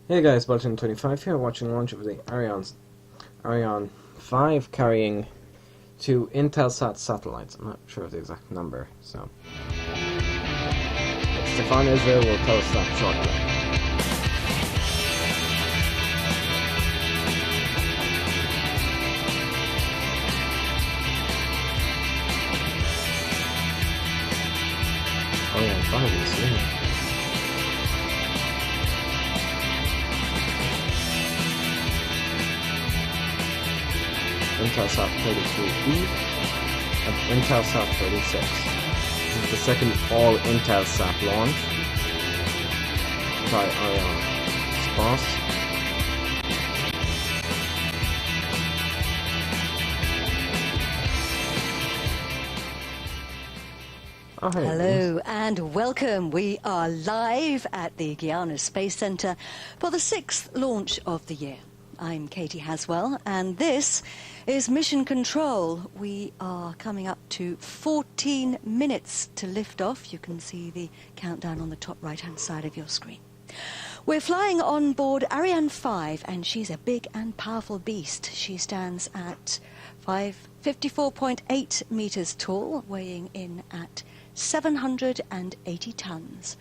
Hey guys, Belgian25 here, watching launch of the Ariane 5 carrying 2 Intelsat satellites. I'm not sure of the exact number, so Stefan Israel will tell us that shortly. Ariane 5 is soon. Intelsat 33E and Intelsat 36. This is the second all-Intelsat launch by Arianespace. Oh, hey, hello and welcome. We are live at the Guyana Space Centre for the 6th launch of the year. I'm Katie Haswell and this is Mission Control. We are coming up to 14 minutes to lift off. You can see the countdown on the top right hand side of your screen. We're flying on board Ariane 5 and she's a big and powerful beast. She stands at 54.8 meters tall, weighing in at 780 tons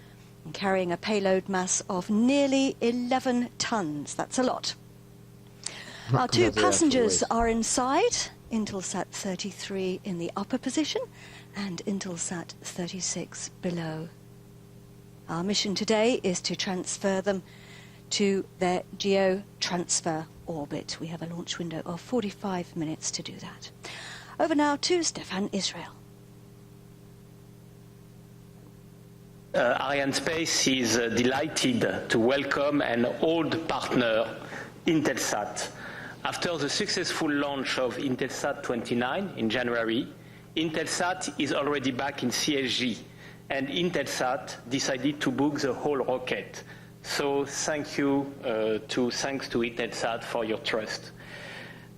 and carrying a payload mass of nearly 11 tons. That's a lot. Our 2 passengers are inside, Intelsat 33 in the upper position and Intelsat 36 below. Our mission today is to transfer them to their geo-transfer orbit. We have a launch window of 45 minutes to do that. Over now to Stefan Israel. Arianespace is delighted to welcome an old partner, Intelsat. After the successful launch of Intelsat 29 in January, Intelsat is already back in CSG, and Intelsat decided to book the whole rocket. So thanks to Intelsat for your trust.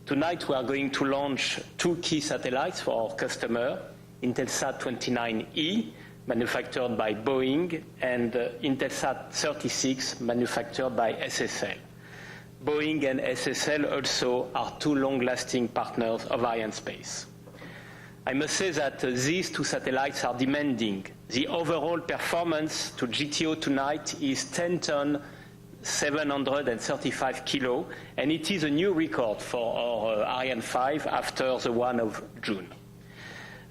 Tonight we are going to launch 2 key satellites for our customer, Intelsat 29E, manufactured by Boeing, and Intelsat 36, manufactured by SSL. Boeing and SSL also are 2 long-lasting partners of Arianespace. I must say that these 2 satellites are demanding. The overall performance to GTO tonight is 10 ton, 735 kilo, and it is a new record for our Ariane 5 after the one of June.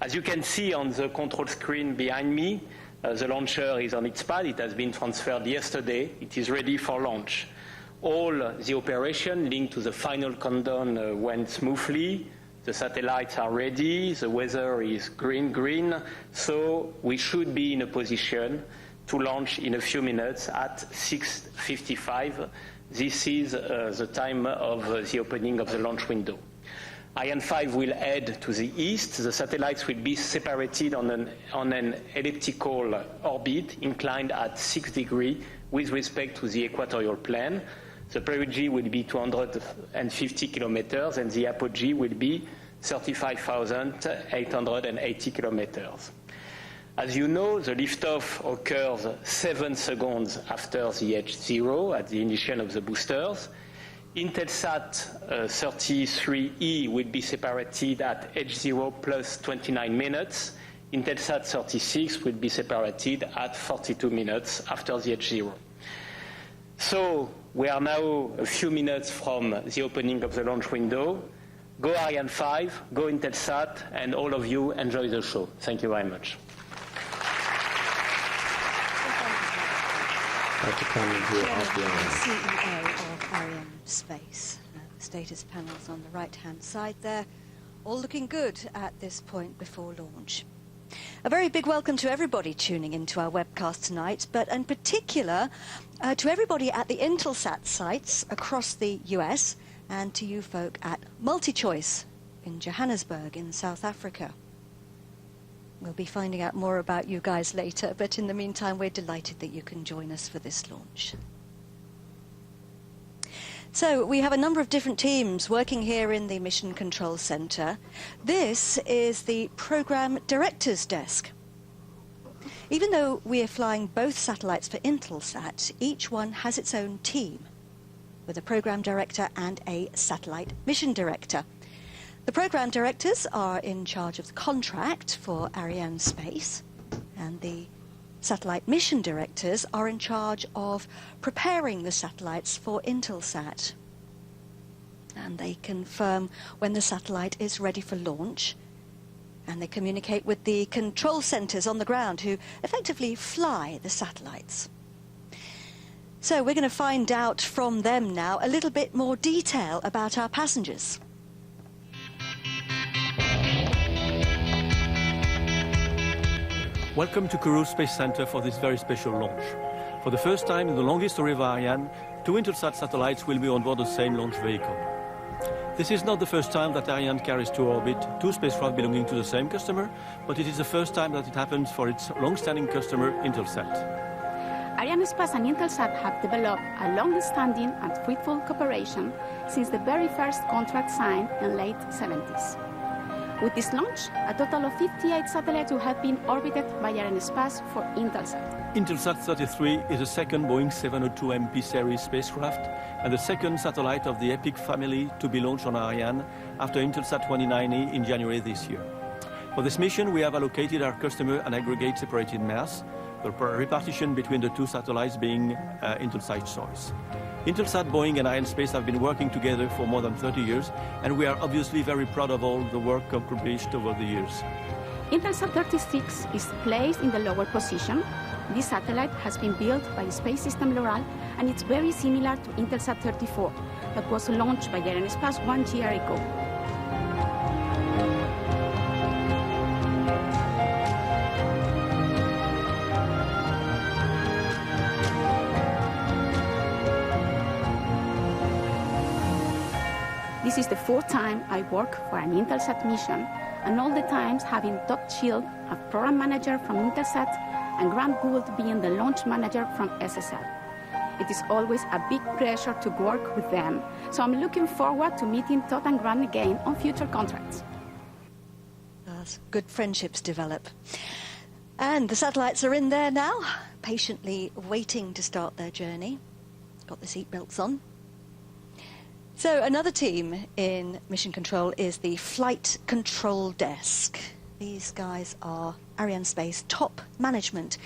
As you can see on the control screen behind me, the launcher is on its pad. It has been transferred yesterday. It is ready for launch. All the operation linked to the final countdown went smoothly. The satellites are ready. The weather is green, so we should be in a position to launch in a few minutes at 6:55. This is the time of the opening of the launch window. Ariane 5 will head to the east. The satellites will be separated on an elliptical orbit inclined at 6 degrees with respect to the equatorial plane. The perigee will be 250 kilometers and the apogee will be 35,880 kilometers. As you know, the liftoff occurs 7 seconds after the H0 at the ignition of the boosters. Intelsat 33E will be separated at H0 plus 29 minutes. Intelsat 36 will be separated at 42 minutes after the H0. So we are now a few minutes from the opening of the launch window. Go Ariane 5, go Intelsat, and all of you enjoy the show. Thank you very much. CEO of Arianespace. The status panels on the right-hand side there, all looking good at this point before launch. A very big welcome to everybody tuning into our webcast tonight, but in particular to everybody at the Intelsat sites across the US and to you folk at MultiChoice in Johannesburg in South Africa. We'll be finding out more about you guys later, but in the meantime we're delighted that you can join us for this launch. So we have a number of different teams working here in the Mission Control Centre. This is the Programme Director's Desk. Even though we are flying both satellites for Intelsat, each one has its own team. with a program director and a satellite mission director. The program directors are in charge of the contract for Arianespace, and the satellite mission directors are in charge of preparing the satellites for Intelsat. And they confirm when the satellite is ready for launch, and they communicate with the control centres on the ground who effectively fly the satellites. So we're going to find out from them now a little bit more detail about our passengers. Welcome to Kourou Space Center for this very special launch. For the first time in the long history of Ariane, 2 Intelsat satellites will be on board the same launch vehicle. This is not the first time that Ariane carries to orbit 2 spacecraft belonging to the same customer, but it is the first time that it happens for its long-standing customer, Intelsat. Arianespace and Intelsat have developed a long-standing and fruitful cooperation since the very first contract signed in the late 70s. With this launch, a total of 58 satellites will have been orbited by Arianespace for Intelsat. Intelsat 33 is the second Boeing 702MP series spacecraft and the second satellite of the EPIC family to be launched on Ariane after Intelsat 29E in January this year. For this mission, we have allocated our customer an aggregate separated mass, the repartition between the 2 satellites being Intelsat's choice. Intelsat, Boeing and Arianespace have been working together for more than 30 years, and we are obviously very proud of all the work accomplished over the years. Intelsat 36 is placed in the lower position. This satellite has been built by Space System Loral, and it's very similar to Intelsat 34 that was launched by Arianespace 1 year ago. This is the 4th time I work for an Intelsat mission, and all the times having Doug Shield, a program manager from Intelsat, and Grant Gould being the launch manager from SSL. It is always a big pleasure to work with them, so I'm looking forward to meeting Todd and Grant again on future contracts. As good friendships develop. And the satellites are in there now, patiently waiting to start their journey. Got the seatbelts on. So another team in Mission Control is the Flight Control Desk. These guys are Arianespace top management,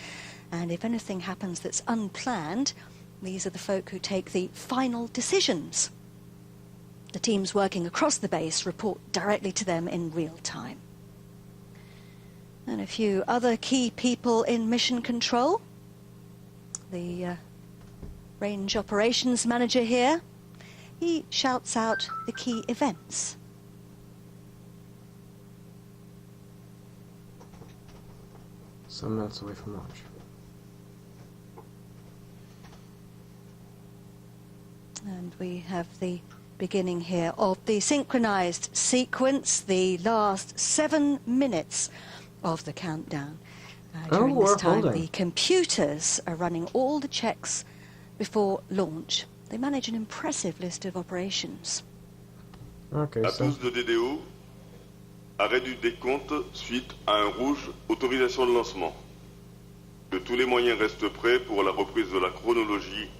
and if anything happens that's unplanned, these are the folk who take the final decisions. The teams working across the base report directly to them in real time. And a few other key people in Mission Control. The range operations manager here. He shouts out the key events. Some minutes away from launch. And we have the beginning here of the synchronized sequence, the last 7 minutes of the countdown. During this time, the computers are running all the checks before launch. They manage an impressive list of operations. Okay, à so... pause de DDO, arrêt du décompte suite à un rouge, autorisation de lancement. Que tous les moyens restent prêts pour la reprise de la chronologie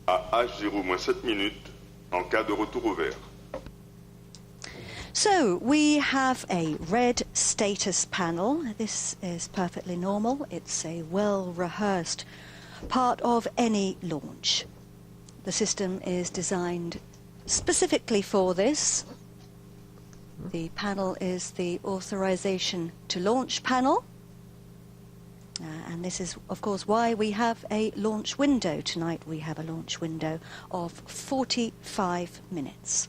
à H0-7 minutes en cas de retour au vert. So we have a red status panel. This is perfectly normal. It's a well-rehearsed part of any launch. The system is designed specifically for this. The panel is the authorization to launch panel. And this is, of course, why we have a launch window. Tonight we have a launch window of 45 minutes.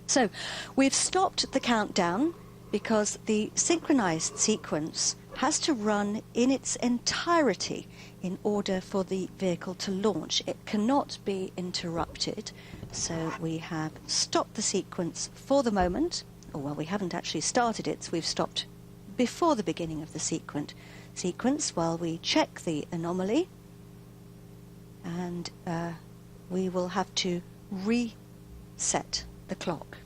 So we've stopped the countdown because the synchronized sequence has to run in its entirety in order for the vehicle to launch. It cannot be interrupted. So we have stopped the sequence for the moment. Or, well, we haven't actually started it. So we've stopped before the beginning of the sequence while we check the anomaly. And we will have to reset the clock.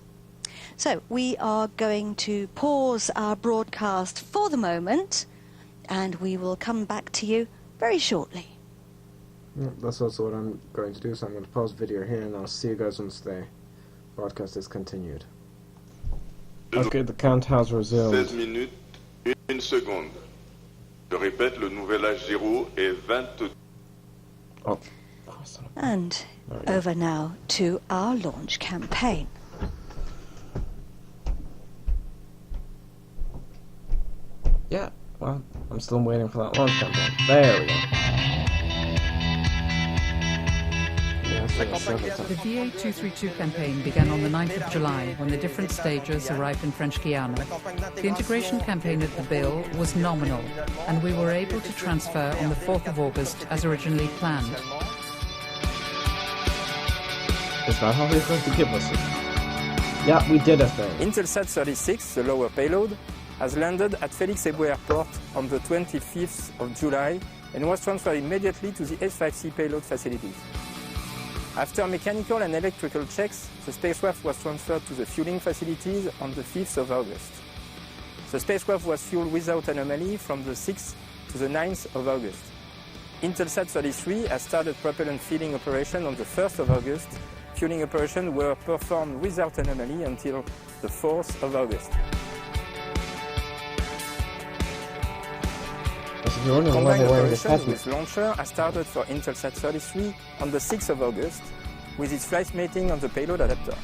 So we are going to pause our broadcast for the moment, and we will come back to you very shortly. That's also what I'm going to do, so I'm going to pause the video here and I'll see you guys once the broadcast is continued. Okay, the count has resumed. 16 minutes, 1 seconde. Je répète, le nouvel âge 0 est 22. Oh. And over now to our launch campaign. Yeah, well, I'm still waiting for that launch campaign. There we go. The VA232 campaign began on the 9th of July when the different stages arrived in French Guiana. The integration campaign at the bill was nominal, and we were able to transfer on the 4th of August as originally planned. Is that how he's going to give us it? Yeah, we did a thing. Intelsat 36, the lower payload, has landed at Félix-Éboué Airport on the 25th of July and was transferred immediately to the S5C payload facilities. After mechanical and electrical checks, the spacecraft was transferred to the fueling facilities on the 5th of August. The spacecraft was fueled without anomaly from the 6th to the 9th of August. Intelsat 33 has started propellant filling operation on the 1st of August. Fueling operations were performed without anomaly until the 4th of August. Combined operation with launcher has started for Intelsat 33 on the 6th of August with its flight mating on the payload adapter.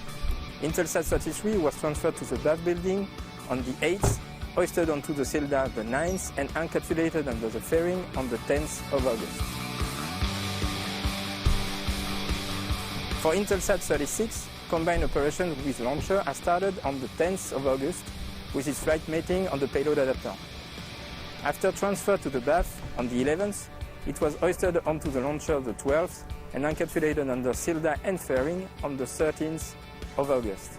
Intelsat 33 was transferred to the BAF building on the 8th, hoisted onto the Silda the 9th and encapsulated under the fairing on the 10th of August. For Intelsat 36, combined operation with launcher has started on the 10th of August with its flight mating on the payload adapter. After transfer to the BAF on the 11th, it was hoisted onto the launcher the 12th and encapsulated under Silda and fairing on the 13th of August.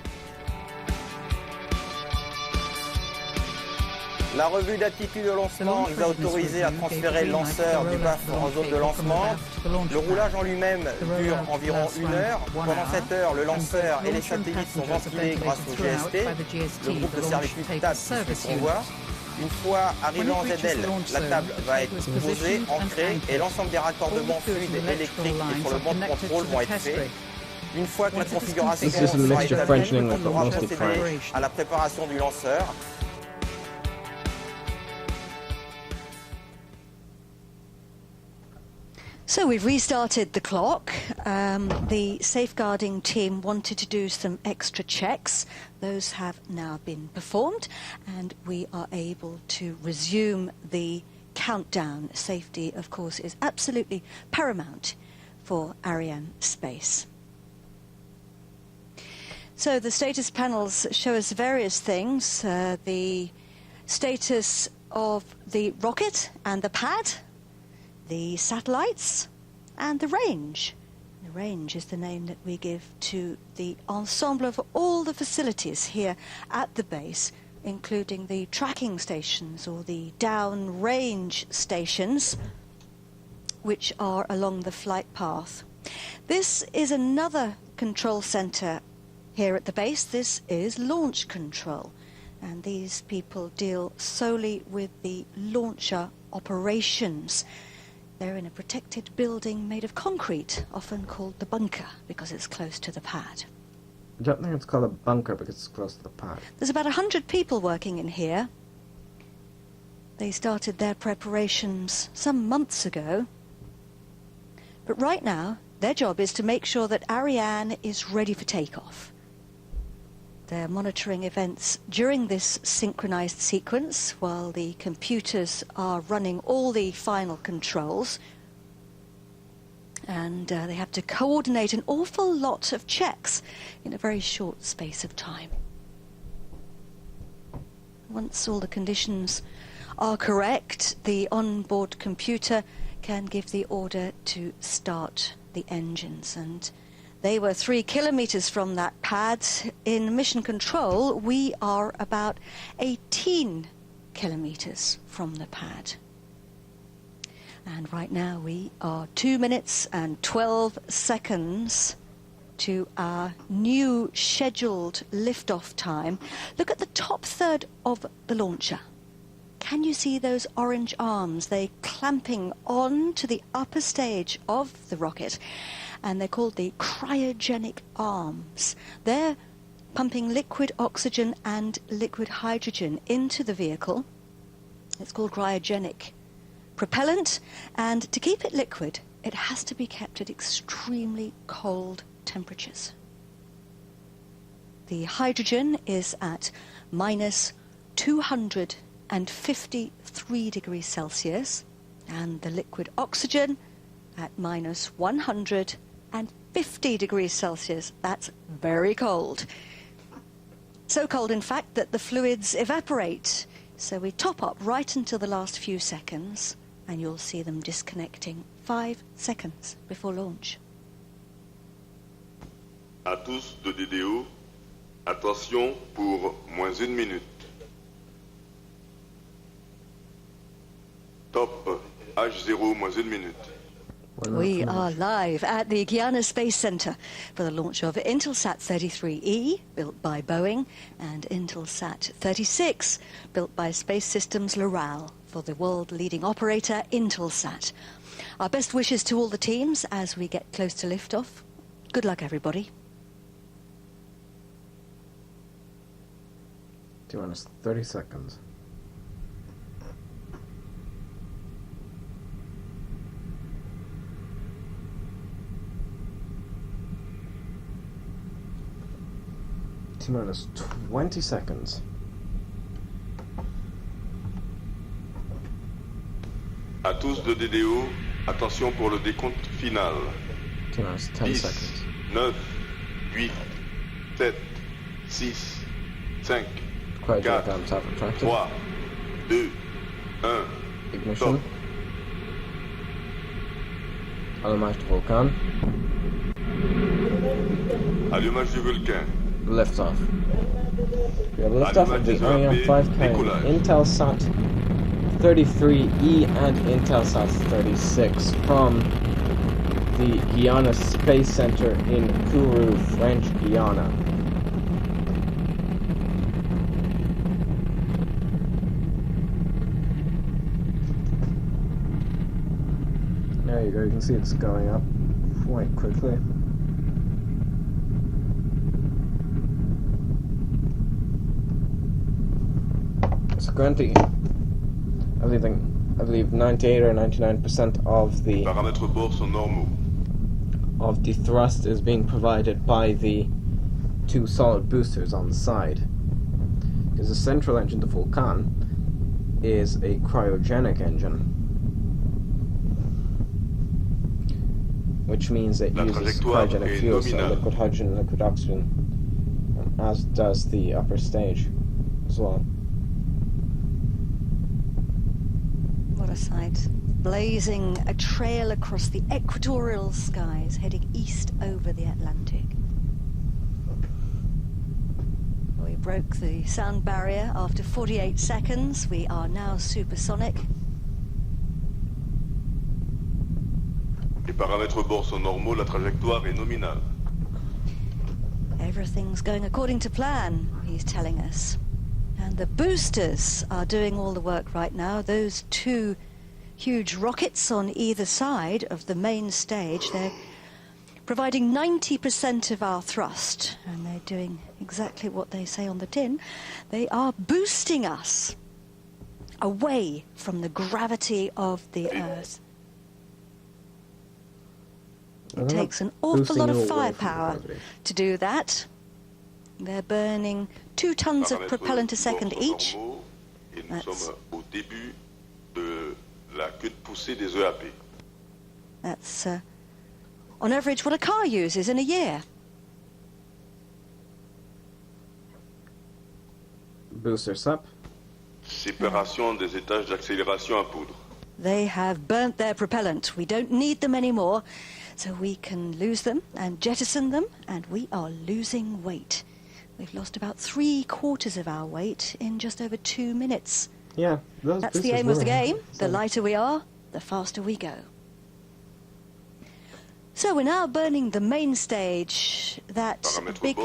La revue d'aptitude au lancement nous a autorisé à transférer le lanceur du BAF en zone de lancement. Le roulage en lui-même dure environ 1 heure. Pendant cette heure, le lanceur et les satellites sont ventilés grâce au GST, le groupe de servitude TAP qui suit le convoi. Une fois arrivé en ZL, la table va être posée, ancrée et l'ensemble des raccordements fluides, électriques et sur le banc de contrôle vont être faits. Une fois que la configuration sera établie, on pourra procéder à la préparation du lanceur. So we've restarted the clock. The safeguarding team wanted to do some extra checks. Those have now been performed, and we are able to resume the countdown. Safety, of course, is absolutely paramount for Arianespace. So the status panels show us various things. The status of the rocket and the pad, the satellites, and the range. The range is the name that we give to the ensemble of all the facilities here at the base, including the tracking stations or the downrange stations, which are along the flight path. This is another control center here at the base. This is launch control, and these people deal solely with the launcher operations. They're in a protected building made of concrete, often called the bunker, because it's close to the pad. I don't think it's called a bunker because it's close to the pad. There's about 100 people working in here. They started their preparations some months ago. But right now, their job is to make sure that Ariane is ready for takeoff. They're monitoring events during this synchronized sequence while the computers are running all the final controls. And they have to coordinate an awful lot of checks in a very short space of time. Once all the conditions are correct, the onboard computer can give the order to start the engines. And they were 3 kilometers from that pad. In mission control, we are about 18 kilometers from the pad. And right now we are 2 minutes and 12 seconds to our new scheduled liftoff time. Look at the top third of the launcher. Can you see those orange arms? They're clamping on to the upper stage of the rocket, and they're called the cryogenic arms. They're pumping liquid oxygen and liquid hydrogen into the vehicle. It's called cryogenic propellant, and to keep it liquid, it has to be kept at extremely cold temperatures. The hydrogen is at minus 253 degrees Celsius, and the liquid oxygen at minus 150 degrees Celsius. That's very cold. So cold, in fact, that the fluids evaporate. So we top up right until the last few seconds, and you'll see them disconnecting 5 seconds before launch. À tous de DDO, attention pour moins 1 minute. Top H0 moins 1 minute. We are live at the Guiana Space Center for the launch of Intelsat 33E, built by Boeing, and Intelsat 36, built by Space Systems Loral for the world-leading operator Intelsat. Our best wishes to all the teams as we get close to liftoff. Good luck, everybody. T-minus 30 seconds. T-minus 20 seconds. À tous de DDO, attention pour le décompte final. T-minus 10 seconds. 9, 8, 7, 6, 5, Cryogenic arms have retracted. 3, 2, 1, Ignition. top. Allumage du Vulcan. Allumage du Vulcain. Liftoff. We have liftoff of the Ariane 5 carrying Intelsat 33E and Intelsat 36 from the Guiana Space Center in Kourou, French Guiana. There you go, you can see it's going up quite quickly. So currently, I believe 98 or 99% of the Paramètres bord sont normaux. of the thrust is being provided by the 2 solid boosters on the side. Because the central engine, the Vulcan, is a cryogenic engine, which means it uses cryogenic fuel, so liquid hydrogen and liquid oxygen, as does the upper stage as well. What a sight. Blazing a trail across the equatorial skies, heading east over the Atlantic. We broke the sound barrier after 48 seconds. We are now supersonic. Les paramètres bord sont normaux, la trajectoire est nominale. Everything's going according to plan, he's telling us. And the boosters are doing all the work right now. Those 2 huge rockets on either side of the main stage, they're providing 90% of our thrust, and they're doing exactly what they say on the tin. They are boosting us away from the gravity of the Earth. It takes an awful lot of firepower to do that. They're burning 2 tons of propellant a second each. That's on average what a car uses in a year. Boosters up. Séparation des étages d'accélération à poudre. They have burnt their propellant. We don't need them anymore, so we can lose them and jettison them, and we are losing weight. We've lost about 3/4 of our weight in just over 2 minutes. Yeah, that's the aim of the game. The lighter we are, the faster we go. So we're now burning the main stage, that big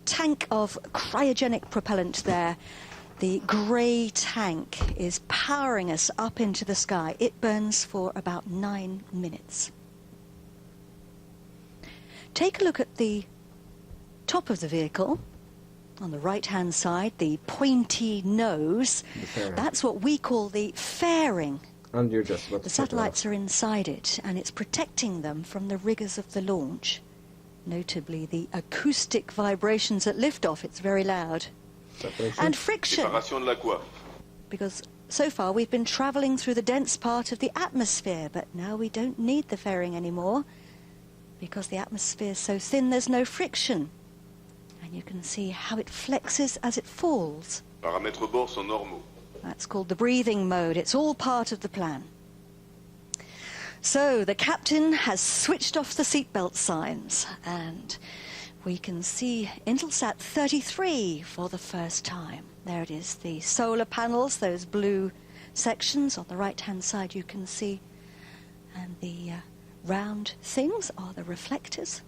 tank of cryogenic propellant there. The grey tank is powering us up into the sky. It burns for about 9 minutes. Take a look at the top of the vehicle. On the right-hand side, the pointy nose. That's what we call the fairing. And you're just about to the satellites are inside it, and it's protecting them from the rigours of the launch. Notably, the acoustic vibrations at liftoff. It's very loud. And friction. Because so far we've been travelling through the dense part of the atmosphere, but now we don't need the fairing anymore because the atmosphere is so thin there's no friction. And you can see how it flexes as it falls. Paramètres bord sont normaux. That's called the breathing mode. It's all part of the plan. So the captain has switched off the seatbelt signs, and we can see Intelsat 33 for the first time. There it is, the solar panels, those blue sections on the right-hand side you can see. And the round things are the reflectors.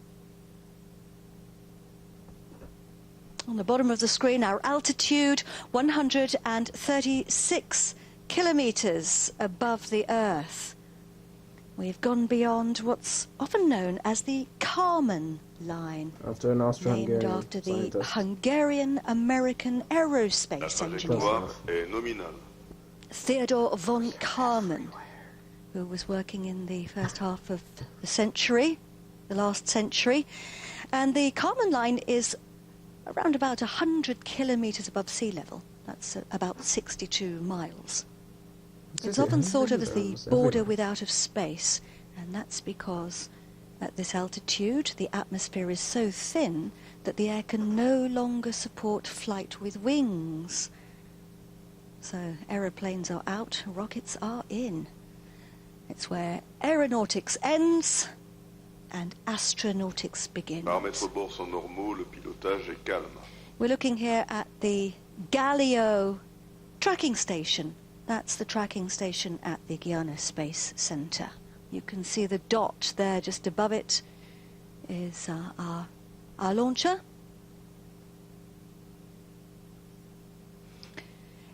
On the bottom of the screen, our altitude, 136 kilometers above the Earth. We've gone beyond what's often known as the Kármán line, after an Austro-Hungarian named after the scientist. Hungarian-American aerospace engineer, Theodor von Kármán, who was working in the first half of the century, the last century. And the Kármán line is around about 100 kilometers above sea level. That's about 62 miles. It's often thought of as the border with outer space, and that's because at this altitude the atmosphere is so thin that the air can no longer support flight with wings. So aeroplanes are out, rockets are in. It's where aeronautics ends and astronautics begins. Paramètres bord sont normaux, le pilotage est calme. We're looking here at the Galileo tracking station. That's the tracking station at the Guiana Space Center. You can see the dot there just above it is our launcher.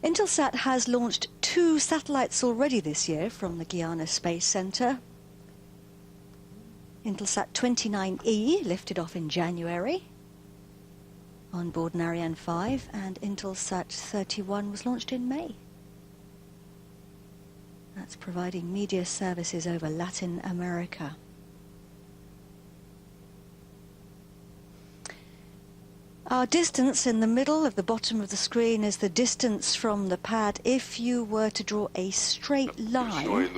Intelsat has launched 2 satellites already this year from the Guiana Space Center. Intelsat 29E lifted off in January on board an Ariane 5, and Intelsat 31 was launched in May. That's providing media services over Latin America. Our distance in the middle of the bottom of the screen is the distance from the pad. If you were to draw a straight line,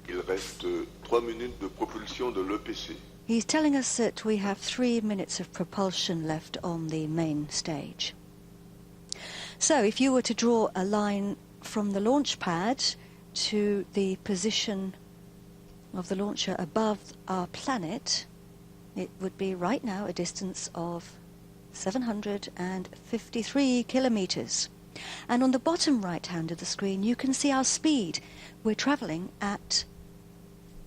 il reste 3 minutes de propulsion de l'EPC. He's telling us that we have 3 minutes of propulsion left on the main stage. So if you were to draw a line from the launch pad to the position of the launcher above our planet, it would be right now a distance of 753 kilometers. And on the bottom right hand of the screen you can see our speed. We're traveling at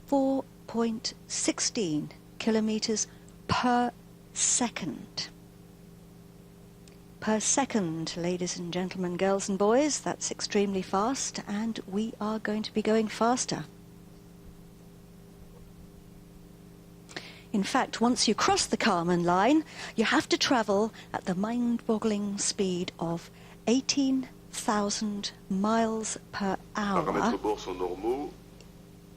4.16 kilometers per second. Per second, ladies and gentlemen, girls and boys, that's extremely fast, and we are going to be going faster. In fact, once you cross the Kármán line, you have to travel at the mind-boggling speed of 18,000 miles per hour. Paramètres bord sont normaux.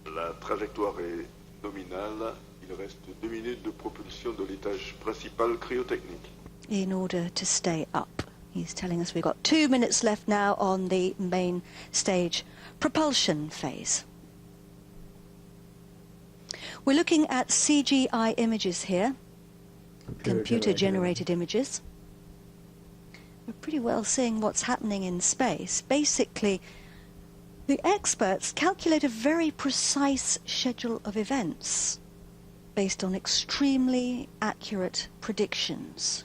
La trajectoire est nominale. Il reste 2 minutes de propulsion de l'étage principal cryotechnique. In order to stay up. He's telling us we've got 2 minutes left now on the main stage propulsion phase. We're looking at CGI images here, computer-generated images. We're pretty well seeing what's happening in space. Basically, the experts calculate a very precise schedule of events based on extremely accurate predictions.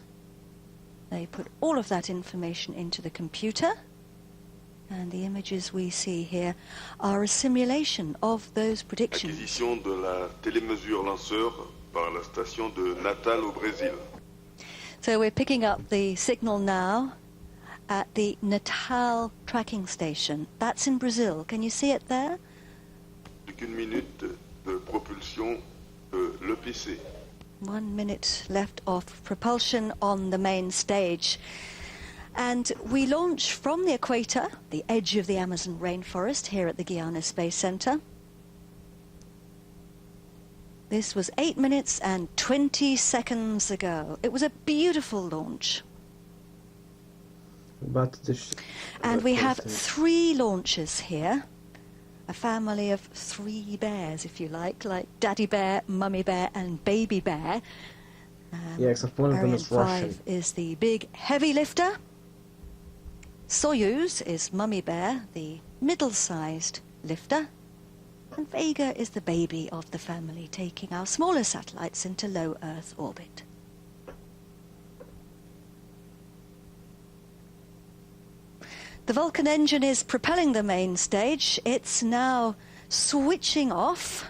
They put all of that information into the computer, and the images we see here are a simulation of those predictions. Acquisition de la télémesure lanceur par la station de Natal au Brésil. So we're picking up the signal now at the Natal tracking station. That's in Brazil. Can you see it there? Une minute de propulsion le PC. 1 minute left of propulsion on the main stage. And we launch from the equator, the edge of the Amazon rainforest, here at the Guiana Space Center. This was 8 minutes and 20 seconds ago. It was a beautiful launch. And we have 3 launches here. A family of 3 bears, if you like Daddy Bear, Mummy Bear, and Baby Bear. Yeah, except one of them is Russian. Ariane 5 is the big heavy lifter. Soyuz is Mummy Bear, the middle-sized lifter. And Vega is the baby of the family, taking our smaller satellites into low Earth orbit. The Vulcan engine is propelling the main stage. It's now switching off.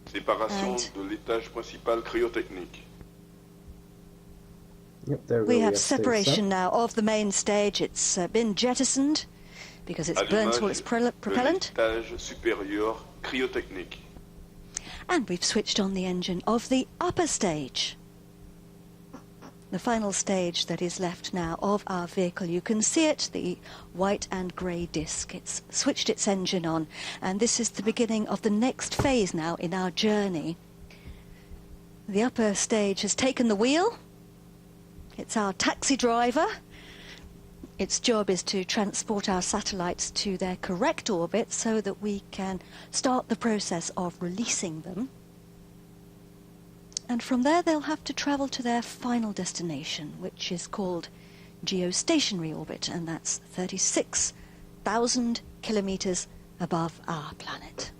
Séparation de l'étage principal cryotechnique. Yep, there we have separation now of the main stage. It's been jettisoned because it's burnt all its propellant. L'étage supérieur cryotechnique. And we've switched on the engine of the upper stage. The final stage that is left now of our vehicle. You can see it, the white and grey disc. It's switched its engine on, and this is the beginning of the next phase now in our journey. The upper stage has taken the wheel. It's our taxi driver. Its job is to transport our satellites to their correct orbit so that we can start the process of releasing them. And from there they'll have to travel to their final destination, which is called geostationary orbit, and that's 36,000 kilometers above our planet.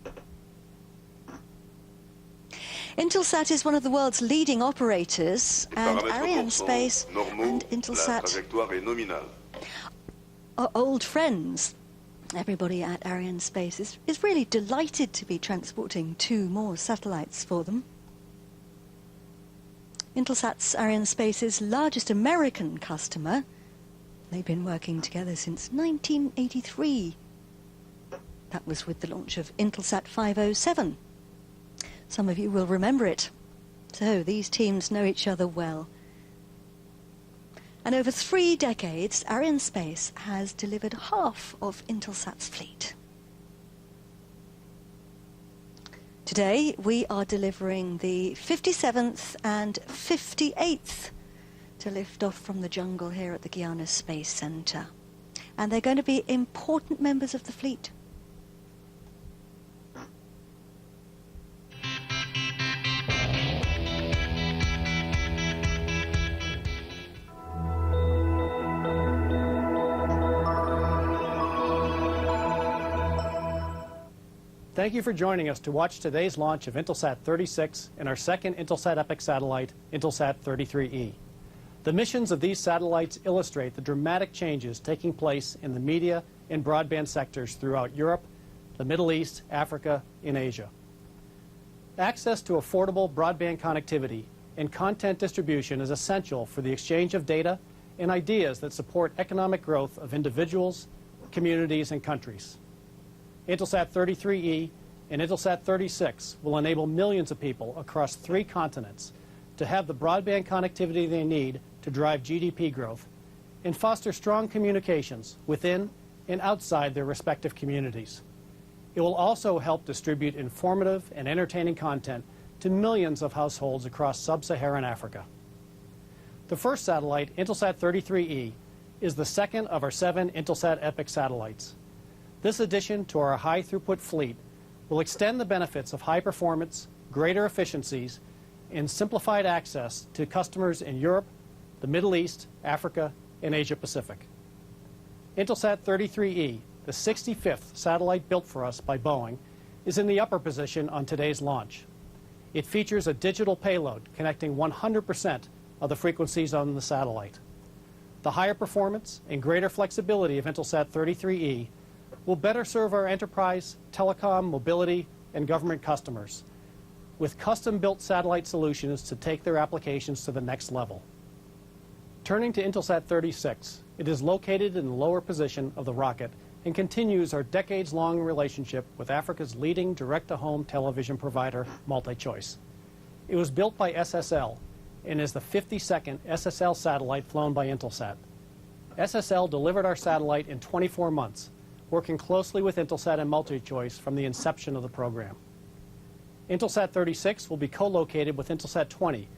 Intelsat is one of the world's leading operators, and Ariane Space and Intelsat are old friends. Everybody at Ariane Space is really delighted to be transporting 2 more satellites for them. Intelsat's Ariane Space's largest American customer. They've been working together since 1983. That was with the launch of Intelsat 507. Some of you will remember it. So these teams know each other well. And over 3 decades, Ariane Space has delivered half of Intelsat's fleet. Today we are delivering the 57th and 58th to lift off from the jungle here at the Guiana Space Center. And they're going to be important members of the fleet. Thank you for joining us to watch today's launch of Intelsat 36 and our second Intelsat Epic satellite, Intelsat 33E. The missions of these satellites illustrate the dramatic changes taking place in the media and broadband sectors throughout Europe, the Middle East, Africa, and Asia. Access to affordable broadband connectivity and content distribution is essential for the exchange of data and ideas that support economic growth of individuals, communities, and countries. Intelsat 33E and Intelsat 36 will enable millions of people across 3 continents to have the broadband connectivity they need to drive GDP growth and foster strong communications within and outside their respective communities. It will also help distribute informative and entertaining content to millions of households across sub-Saharan Africa. The first satellite, Intelsat 33E, is the second of our 7 Intelsat Epic satellites. This addition to our high-throughput fleet will extend the benefits of high performance, greater efficiencies, and simplified access to customers in Europe, the Middle East, Africa, and Asia Pacific. Intelsat 33E, the 65th satellite built for us by Boeing, is in the upper position on today's launch. It features a digital payload connecting 100% of the frequencies on the satellite. The higher performance and greater flexibility of Intelsat 33E will better serve our enterprise, telecom, mobility, and government customers with custom-built satellite solutions to take their applications to the next level. Turning to Intelsat 36, It is located in the lower position of the rocket and continues our decades-long relationship with Africa's leading direct-to-home television provider, MultiChoice. It was built by SSL and is the 52nd SSL satellite flown by Intelsat. SSL delivered our satellite in 24 months, working closely with Intelsat and MultiChoice from the inception of the program. Intelsat 36 will be co-located with Intelsat 20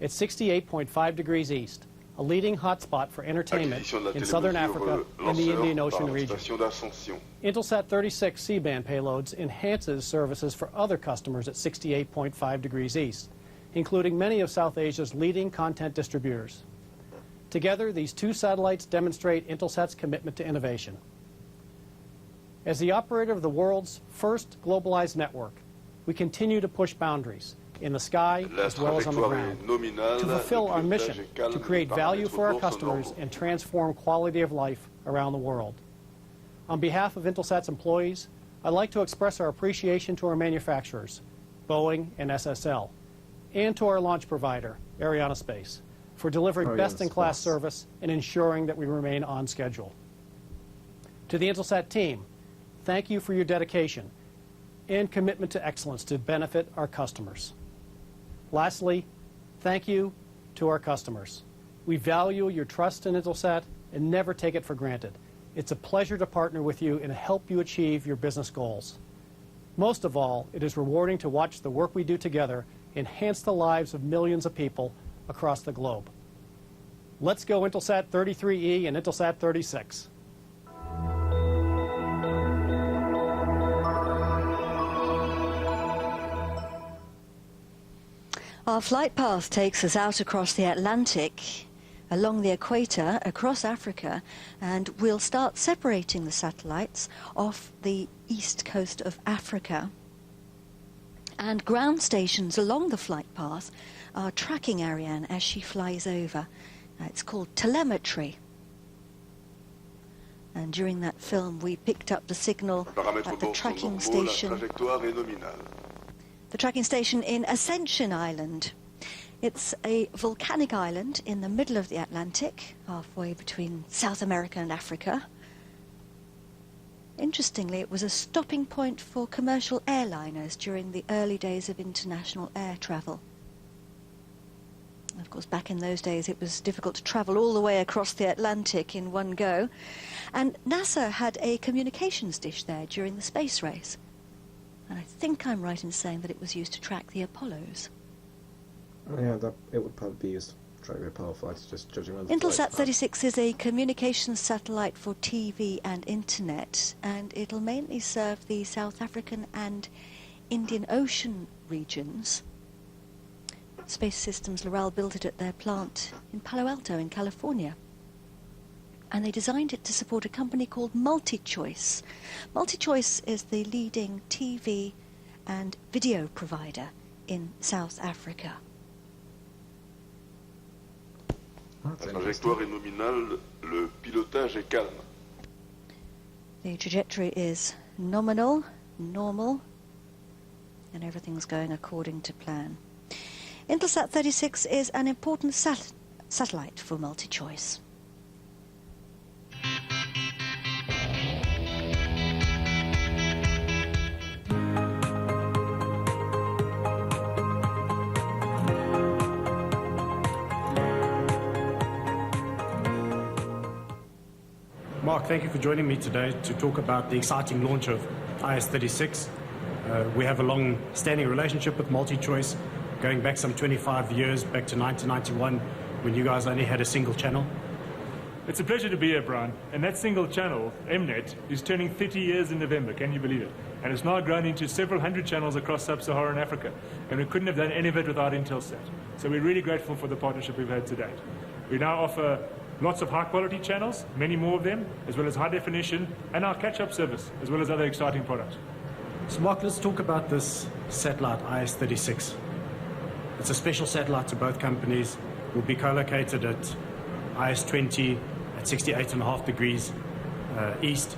at 68.5 degrees east, a leading hotspot for entertainment in southern Africa and the Indian Ocean region. Intelsat 36 C-band payloads enhances services for other customers at 68.5 degrees east, including many of South Asia's leading content distributors. Together, these two satellites demonstrate Intelsat's commitment to innovation. As the operator of the world's first globalized network, we continue to push boundaries in the sky as well as on the ground to fulfill our mission to create value for our customers and transform quality of life around the world. On behalf of Intelsat's employees, I'd like to express our appreciation to our manufacturers, Boeing and SSL, and to our launch provider, Arianespace, for delivering best-in-class service and ensuring that we remain on schedule. To the Intelsat team, thank you for your dedication and commitment to excellence to benefit our customers. Lastly, thank you to our customers. We value your trust in Intelsat and never take it for granted. It's a pleasure to partner with you and help you achieve your business goals. Most of all, it is rewarding to watch the work we do together enhance the lives of millions of people across the globe. Let's go Intelsat 33E and Intelsat 36. Our flight path takes us out across the Atlantic, along the equator, across Africa, and we'll start separating the satellites off the east coast of Africa. And ground stations along the flight path are tracking Ariane as she flies over. It's called telemetry. And during that film, we picked up the signal at the tracking station. The tracking station in Ascension Island. It's a volcanic island in the middle of the Atlantic, halfway between South America and Africa. Interestingly, it was a stopping point for commercial airliners during the early days of international air travel. Of course, back in those days, it was difficult to travel all the way across the Atlantic in one go. And NASA had a communications dish there during the space race. And I think I'm right in saying that it was used to track the Apollos. Oh, yeah, it would probably be used to track the Apollo flights, just judging on the Intelsat 36 is a communications satellite for TV and internet, and it'll mainly serve the South African and Indian Ocean regions. Space Systems Loral built it at their plant in Palo Alto in California. And they designed it to support a company called MultiChoice. MultiChoice is the leading TV and video provider in South Africa. La trajectoire est nominale, le pilotage est calme. The trajectory is nominal, normal, and everything's going according to plan. Intelsat 36 is an important satellite for MultiChoice. Mark, thank you for joining me today to talk about the exciting launch of IS-36. We have a long-standing relationship with MultiChoice, going back some 25 years, back to 1991, when you guys only had a single channel. It's a pleasure to be here, Brian. And that single channel, Mnet, is turning 30 years in November, can you believe it? And it's now grown into several hundred channels across sub-Saharan Africa. And we couldn't have done any of it without Intelsat. So we're really grateful for the partnership we've had to date. We now offer lots of high-quality channels, many more of them, as well as high definition, and our catch-up service, as well as other exciting products. So Mark, let's talk about this satellite, IS-36. It's a special satellite to both companies. Will be co-located at IS-20 at 68.5 degrees east.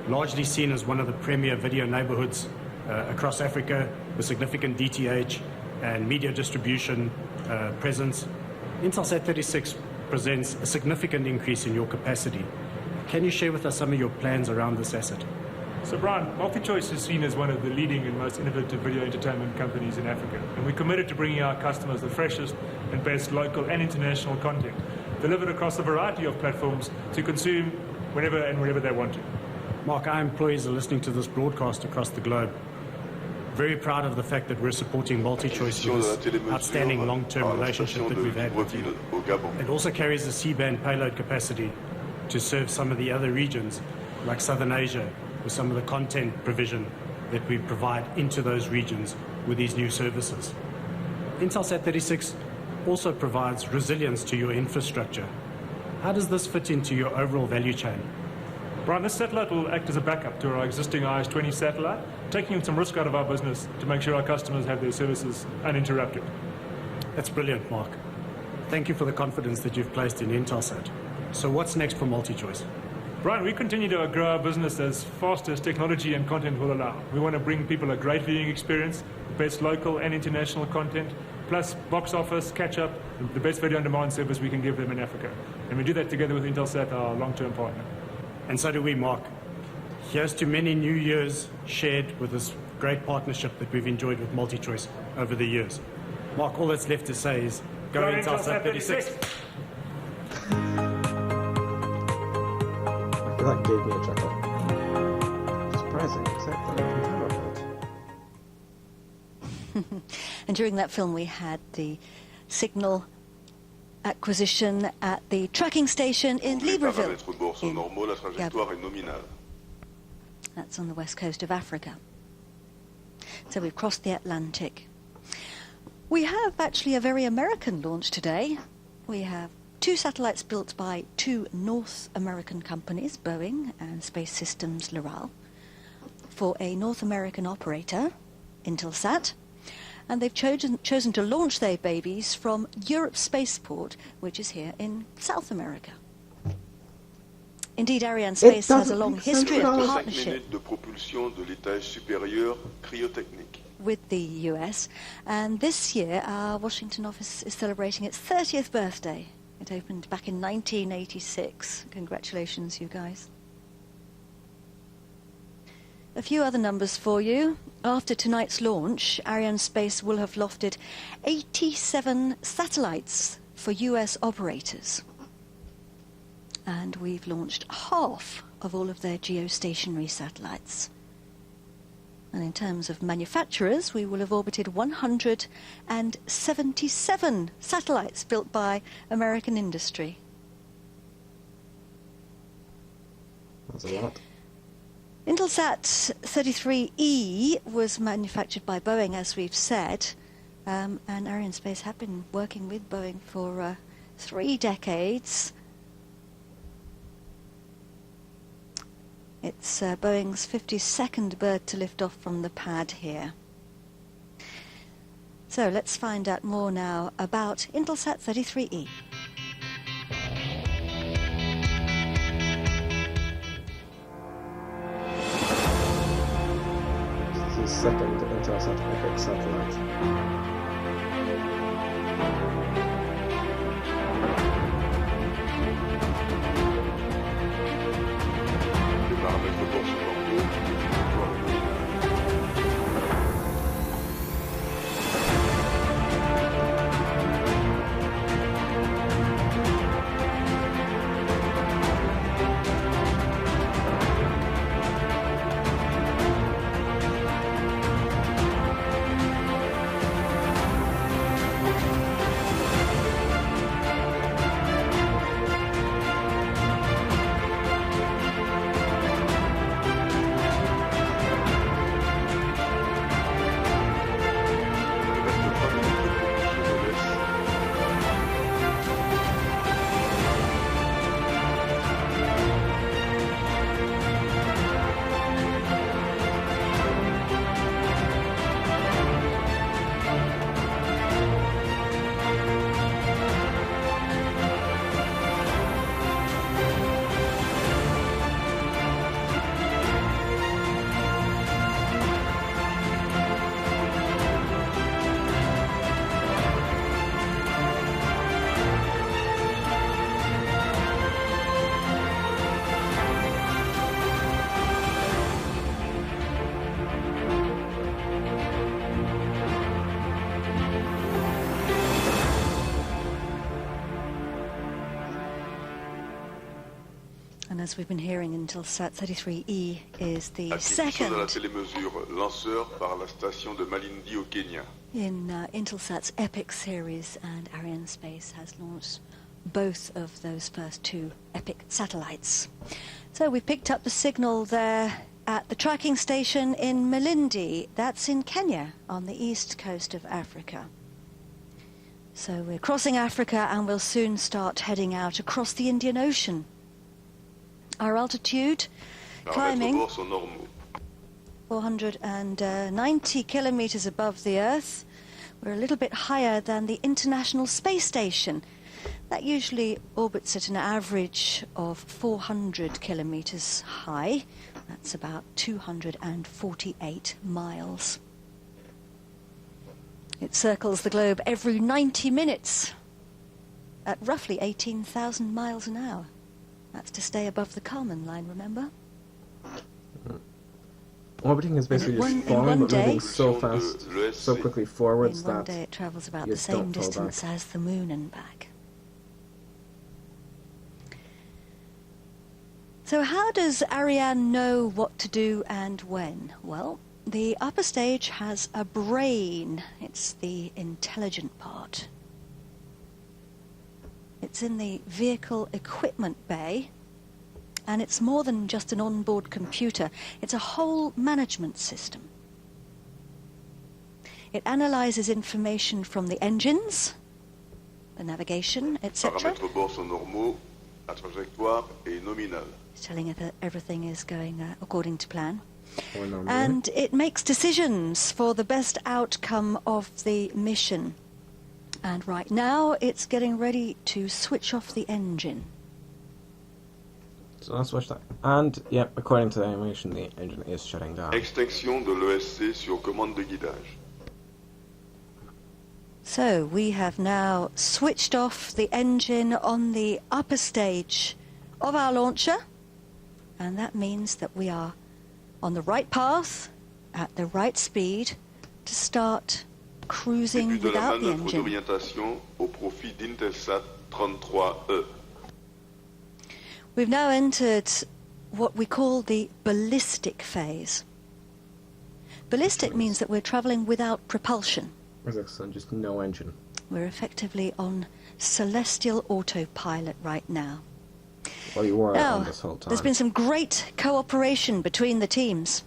Largely seen as one of the premier video neighborhoods across Africa, with significant DTH and media distribution presence. Intelsat 36 represents a significant increase in your capacity. Can you share with us some of your plans around this asset? So Brian, MultiChoice is seen as one of the leading and most innovative video entertainment companies in Africa, and we're committed to bringing our customers the freshest and best local and international content, delivered across a variety of platforms to consume whenever and wherever they want to. Mark, our employees are listening to this broadcast across the globe. Very proud of the fact that we're supporting MultiChoice with this outstanding long-term relationship that we've had with you. It also carries the C-band payload capacity to serve some of the other regions, like Southern Asia, with some of the content provision that we provide into those regions with these new services. Intelsat 36 also provides resilience to your infrastructure. How does this fit into your overall value chain? Brian, this satellite will act as a backup to our existing IS-20 satellite, taking some risk out of our business to make sure our customers have their services uninterrupted. That's brilliant, Mark. Thank you for the confidence that you've placed in Intelsat. So what's next for MultiChoice? Brian, we continue to grow our business as fast as technology and content will allow. We want to bring people a great viewing experience, the best local and international content, plus box office, catch-up, the best video-on-demand service we can give them in Africa. And we do that together with Intelsat, our long-term partner. And so do we, Mark. Here's to many new years shared with this great partnership that we've enjoyed with MultiChoice over the years. Mark, all that's left to say is go Intelsat 36. That gave me a chuckle. Surprising, except that I can cover it. And during that film we had the signal acquisition at the tracking station in Libreville. That's on the west coast of Africa. So we've crossed the Atlantic. We have actually a very American launch today. We have 2 satellites built by 2 North American companies, Boeing and Space Systems Loral, for a North American operator, Intelsat, and they've chosen to launch their babies from Europe Spaceport, which is here in South America. Indeed, Ariane Space has a long history of partnership with the US, and this year our Washington office is celebrating its 30th birthday. It opened back in 1986. Congratulations, you guys. A few other numbers for you. After tonight's launch, Ariane Space will have lofted 87 satellites for US operators. And we've launched half of all of their geostationary satellites. And in terms of manufacturers, we will have orbited 177 satellites built by American industry. That's a lot. Intelsat 33E was manufactured by Boeing, as we've said, and Ariane Space have been working with Boeing for 3 decades. It's Boeing's 52nd bird to lift off from the pad here. So let's find out more now about Intelsat 33E. This is the second Intelsat Epic satellite. as we've been hearing, Intelsat 33E is the Acquisition de la second télémesure lanceur par la station de Malindi au Kenya. in Intelsat's EPIC series, and Arianespace has launched both of those first two EPIC satellites. So we picked up the signal there at the tracking station in Malindi. That's in Kenya, on the east coast of Africa. So we're crossing Africa and we'll soon start heading out across the Indian Ocean. Our altitude, climbing 490 kilometers above the Earth. We're a little bit higher than the International Space Station. That usually orbits at an average of 400 kilometers high. That's about 248 miles. It circles the globe every 90 minutes at roughly 18,000 miles an hour. That's to stay above the Kármán line, remember? Orbiting is basically just falling, but moving so fast, so quickly forwards in one that day it travels about you the same don't fall distance back. as the Moon and back. So how does Ariane know what to do and when? Well, the upper stage has a brain. It's the intelligent part. It's in the vehicle equipment bay, and it's more than just an onboard computer. It's a whole management system. It analyzes information from the engines, the navigation, etc. Paramètres bord sont normaux, la trajectoire est nominale. It's telling it that everything is going according to plan. Or normally. And it makes decisions for the best outcome of the mission. And right now, it's getting ready to switch off the engine. So let's watch that. And, yep, according to the animation, the engine is shutting down. Extinction de l'ESC sur commande de guidage. So we have now switched off the engine on the upper stage of our launcher. And that means that we are on the right path, at the right speed, to start cruising Début de la without the manœuvre engine. d'orientation au profit d'Intelsat 33E. We've now entered what we call the ballistic phase. Ballistic means that we're traveling without propulsion. So just no engine. We're effectively on celestial autopilot right now. Well, you were Now, on this whole time. there's been some great cooperation between the teams.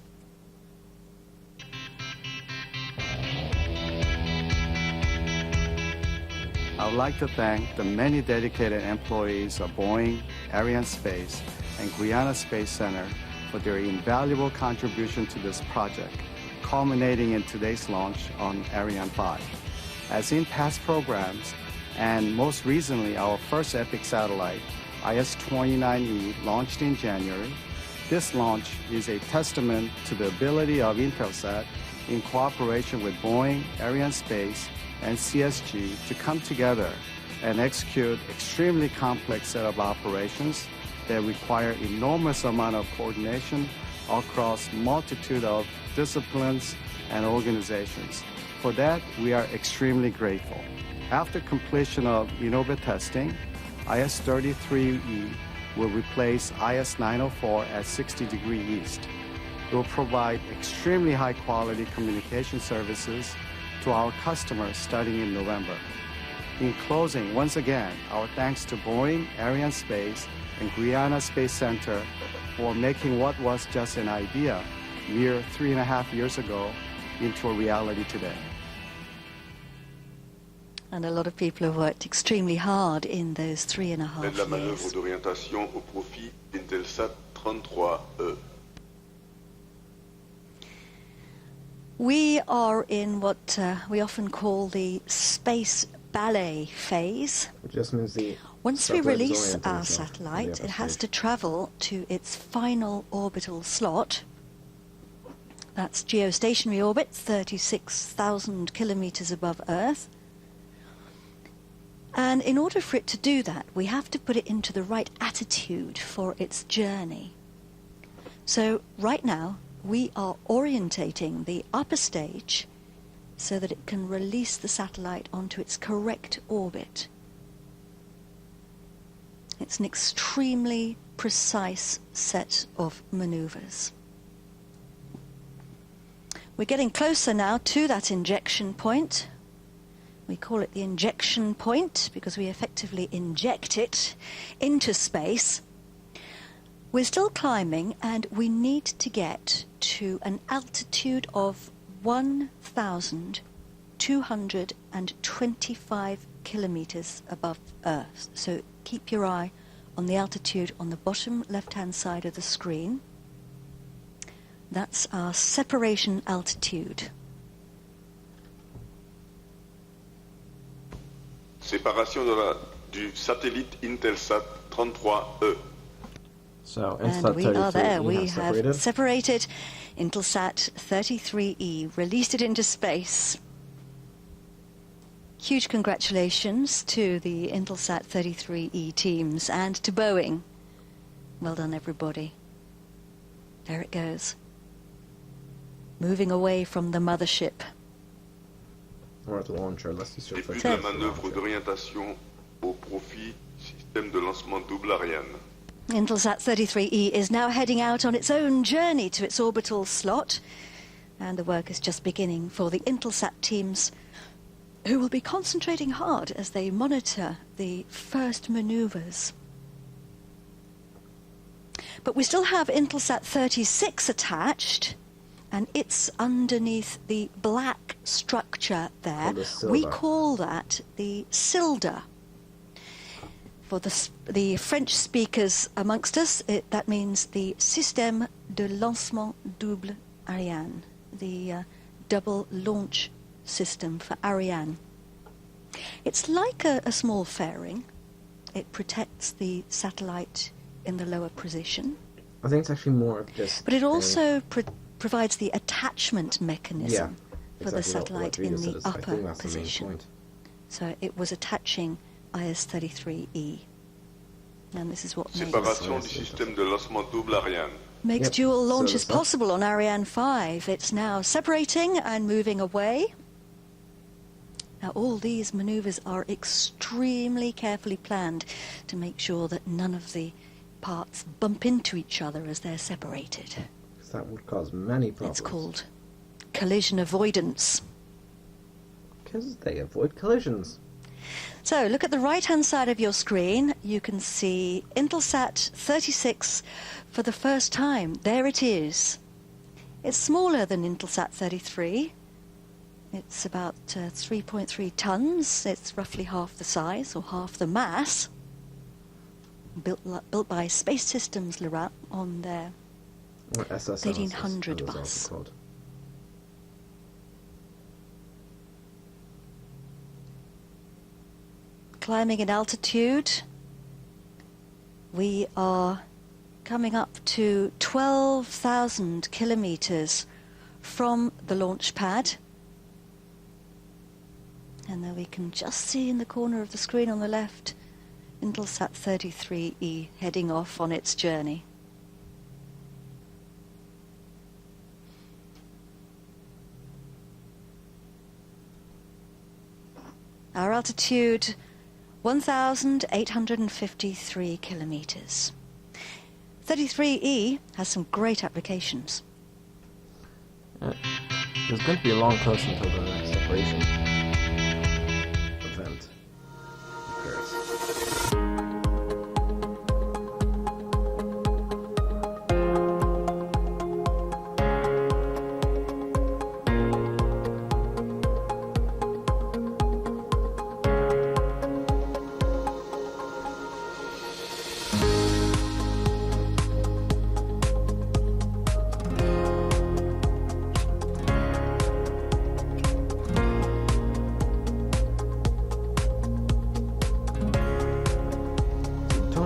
I would like to thank the many dedicated employees of Boeing, Arianespace, and Guyana Space Center for their invaluable contribution to this project, culminating in today's launch on Ariane 5. As in past programs, and most recently our first EPIC satellite, IS-29E, launched in January, this launch is a testament to the ability of Intelsat, in cooperation with Boeing, Arianespace, and CSG, to come together and execute extremely complex set of operations that require enormous amount of coordination across multitude of disciplines and organizations. For that, we are extremely grateful. After completion of in-orbit testing, IS-33E will replace IS-904 at 60 degrees east. It will provide extremely high-quality communication services to our customers starting in November. In closing, once again, our thanks to Boeing, Arianespace, and Guyana Space Center for making what was just an idea mere 3.5 years ago into a reality today. And a lot of people have worked extremely hard in those 3.5 Mène la manœuvre years. d'orientation au profit d'Intelsat 33E. We are in what we often call the space ballet phase. Which just means the Once we satellite is release orienting our itself on the satellite, upper it has stage. to travel to its final orbital slot. That's geostationary orbit, 36,000 kilometers above Earth. And in order for it to do that, we have to put it into the right attitude for its journey. So right now, we are orientating the upper stage so that it can release the satellite onto its correct orbit. It's an extremely precise set of maneuvers. We're getting closer now to that injection point. We call it the injection point because we effectively inject it into space. We're still climbing, and we need to get to an altitude of 1,225 kilometers above Earth. So keep your eye on the altitude on the bottom left-hand side of the screen. That's our separation altitude. Séparation du satellite Intelsat 33E. So, and we are there. We have separated Intelsat 33E, released it into space. Huge congratulations to the Intelsat 33E teams and to Boeing. Well done, everybody. There it goes. Moving away from the mothership. Or the launcher, let's just Début de la manœuvre d'orientation au profit système de lancement double Ariane. Intelsat 33E is now heading out on its own journey to its orbital slot, and the work is just beginning for the Intelsat teams, who will be concentrating hard as they monitor the first maneuvers. But we still have Intelsat 36 attached, and it's underneath the black structure there. We call that the Silda. For the French speakers amongst us, that means the Système de Lancement Double Ariane, the double launch system for Ariane. It's like a small fairing. It protects the satellite in the lower position. I think it's actually more of just... But it also provides the attachment mechanism for the satellite in the upper position. So it was attaching IS-33E. And this is what makes dual launches possible on Ariane 5. It's now separating and moving away. Now all these maneuvers are extremely carefully planned to make sure that none of the parts bump into each other as they're separated. Because that would cause many problems. It's called collision avoidance. Because they avoid collisions. So look at the right-hand side of your screen. You can see Intelsat 36 for the first time. There it is. It's smaller than Intelsat 33. It's about 3.3 tons. It's roughly half the size or half the mass. Built by Space Systems Lorraine on their 1800 bus. Climbing in altitude, we are coming up to 12,000 kilometers from the launch pad. And there we can just see in the corner of the screen on the left, Intelsat 33E heading off on its journey. Our altitude, 1,853 kilometers. 33E has some great applications. There's going to be a long process until the next separation event occurs.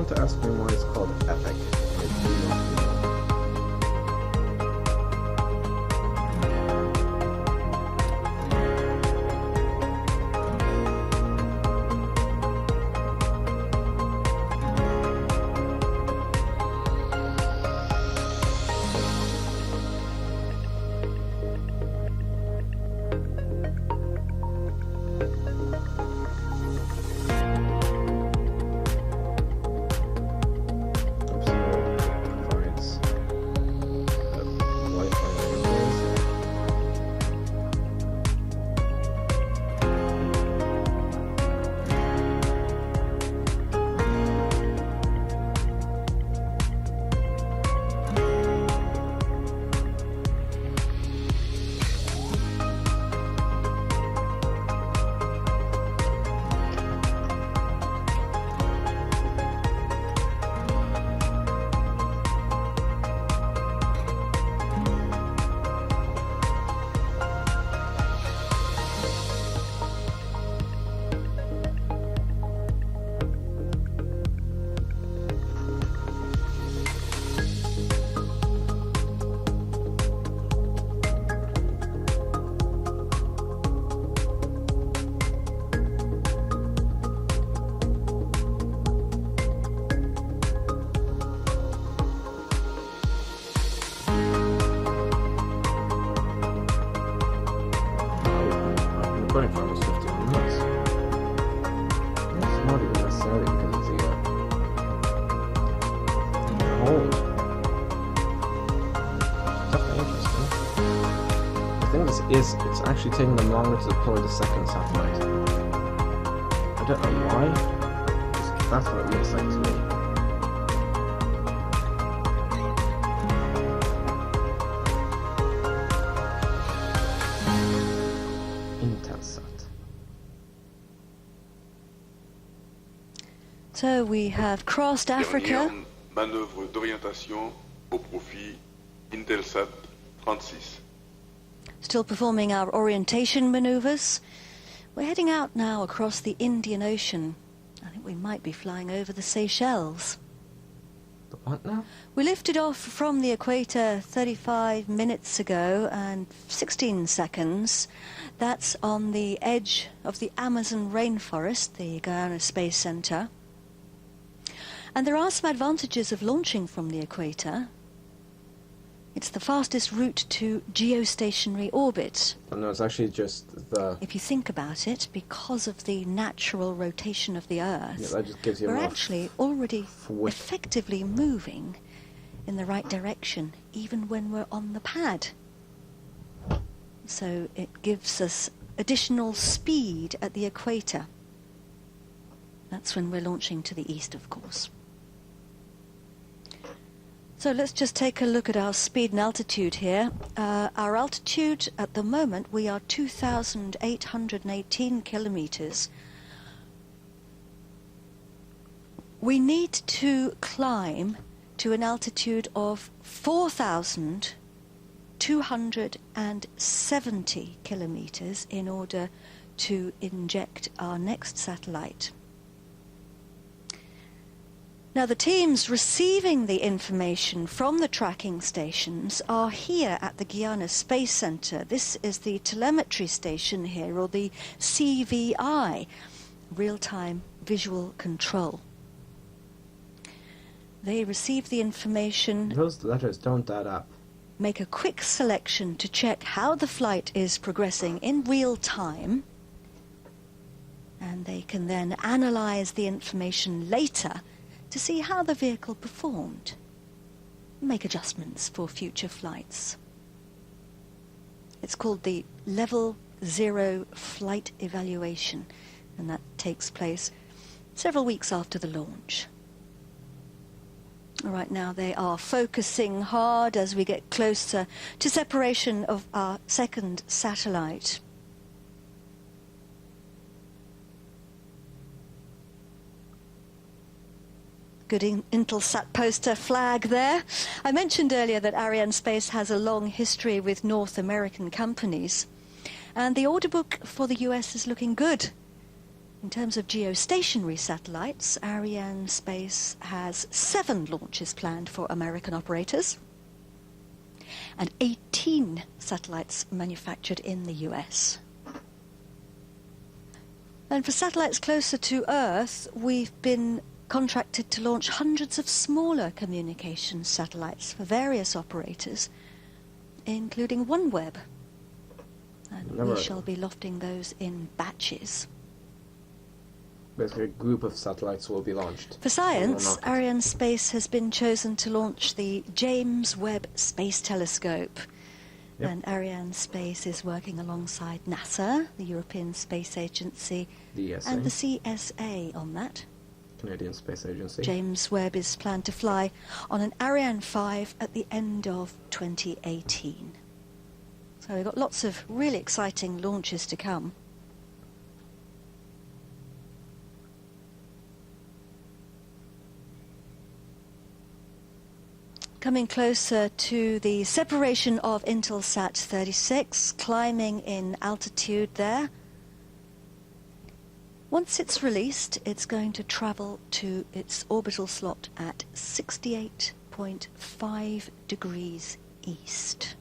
To ask me why it's called epic. I do not know. running for almost 15 minutes. It's not even necessarily because of the cold. Definitely interesting. The thing is, it's actually taking them longer to deploy the second satellite. I don't know why. That's what it looks like to me. Intelsat. So we have crossed Africa. Manœuvre d'orientation au profit Intelsat 36. Still performing our orientation maneuvers. We're heading out now across the Indian Ocean. I think we might be flying over the Seychelles. The what now? We lifted off from the equator 35 minutes ago and 16 seconds. That's on the edge of the Amazon rainforest, the Guyana Space Center. And there are some advantages of launching from the equator. It's the fastest route to geostationary orbit. Oh, no, it's actually just the... If you think about it, because of the natural rotation of the Earth, yeah, that just gives you we're more actually already width. effectively moving in the right direction, even when we're on the pad. So it gives us additional speed at the equator. That's when we're launching to the east, of course. So let's just take a look at our speed and altitude here. Our altitude at the moment, we are 2,818 kilometers. We need to climb to an altitude of 4,270 kilometers in order to inject our next satellite. Now, the teams receiving the information from the tracking stations are here at the Guyana Space Center. This is the telemetry station here, or the CVI, real-time visual control. They receive the information. Those letters don't add up. Make a quick selection to check how the flight is progressing in real time. And they can then analyze the information later to see how the vehicle performed, make adjustments for future flights. It's called the Level 0 Flight Evaluation, and that takes place several weeks after the launch. Right now they are focusing hard as we get closer to separation of our second satellite. Good Intelsat poster flag there. I mentioned earlier that Arianespace has a long history with North American companies, and the order book for the US is looking good. In terms of geostationary satellites, Arianespace has 7 launches planned for American operators and 18 satellites manufactured in the US. And for satellites closer to Earth, we've been contracted to launch hundreds of smaller communications satellites for various operators, including OneWeb. And we shall be lofting those in batches. Basically, a group of satellites will be launched. For science, Arianespace has been chosen to launch the James Webb Space Telescope. Yep. And Arianespace is working alongside NASA, the European Space Agency, the ESA, and the CSA on that. Canadian Space Agency. James Webb is planned to fly on an Ariane 5 at the end of 2018. So we've got lots of really exciting launches to come. Coming closer to the separation of Intelsat 36, climbing in altitude there. Once it's released, it's going to travel to its orbital slot at 68.5 degrees east.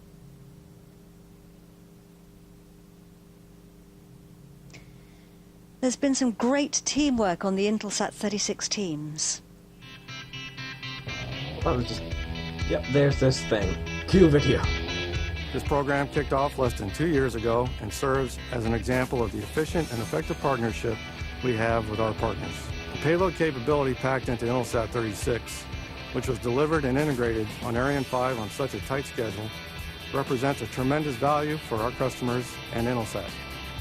There's been some great teamwork on the Intelsat 36 teams. That was just... Yep, there's this thing. Cue video. This program kicked off less than 2 years ago and serves as an example of the efficient and effective partnership we have with our partners. The payload capability packed into Intelsat 36, which was delivered and integrated on Ariane 5 on such a tight schedule, represents a tremendous value for our customers and Intelsat.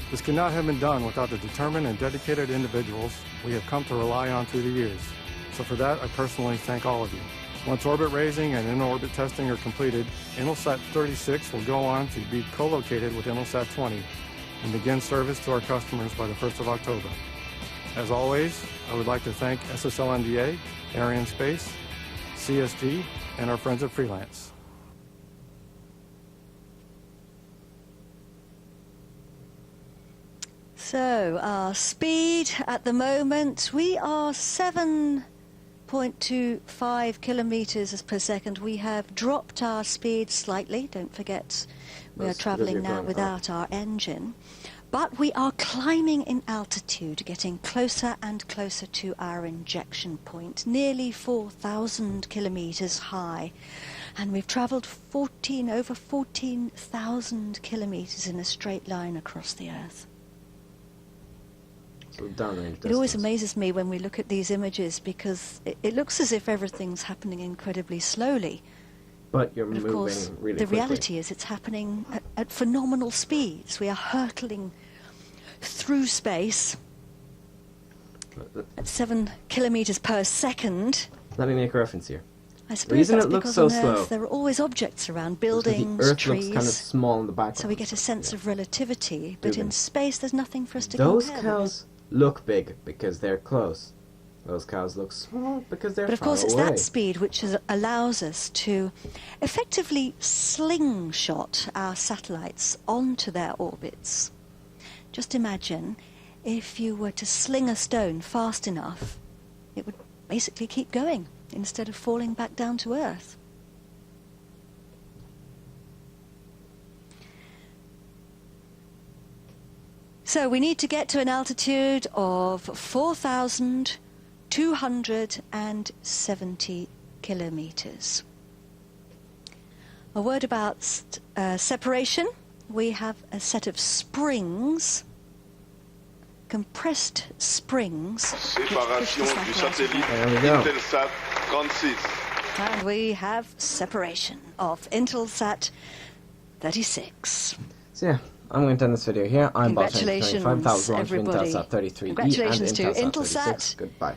This could not have been done without the determined and dedicated individuals we have come to rely on through the years. So for that, I personally thank all of you. Once orbit raising and in-orbit testing are completed, Intelsat 36 will go on to be co-located with Intelsat 20 and begin service to our customers by the 1st of October. As always, I would like to thank SSL-NDA, Arianespace, CSG, and our friends at Freelance. So our speed at the moment, we are 7.25 kilometers per second. We have dropped our speed slightly. Don't forget, we are traveling now without our engine. But we are climbing in altitude, getting closer and closer to our injection point, nearly 4,000 kilometers high. And we've traveled over 14,000 kilometers in a straight line across the Earth. So downrange distance. It always amazes me when we look at these images because it looks as if everything's happening incredibly slowly. But you're of moving course, really the quickly. reality is it's happening at phenomenal speeds. We are hurtling through space at 7 kilometers per second. Let me make a reference here. I suppose The reason that's it looks because so on slow Earth there are always objects around, buildings, the Earth trees. looks kind of small in the background. So we get a sense of relativity, but in space there's nothing for us to Those compare cows look big because they're close. Those cows look small because they're far away. But of course it's that speed which allows us to effectively slingshot our satellites onto their orbits. Just imagine if you were to sling a stone fast enough, it would basically keep going instead of falling back down to Earth. So we need to get to an altitude of 4,270 kilometers. A word about separation. We have a set of springs, compressed springs. Séparation du satellite Intelsat 36. And we have separation of Intelsat 36. So yeah, I'm going to end this video here. I'm Congratulations, Bob25. That was launched everybody. Intelsat 33E Congratulations and to Intelsat Intelsat. 36. Goodbye.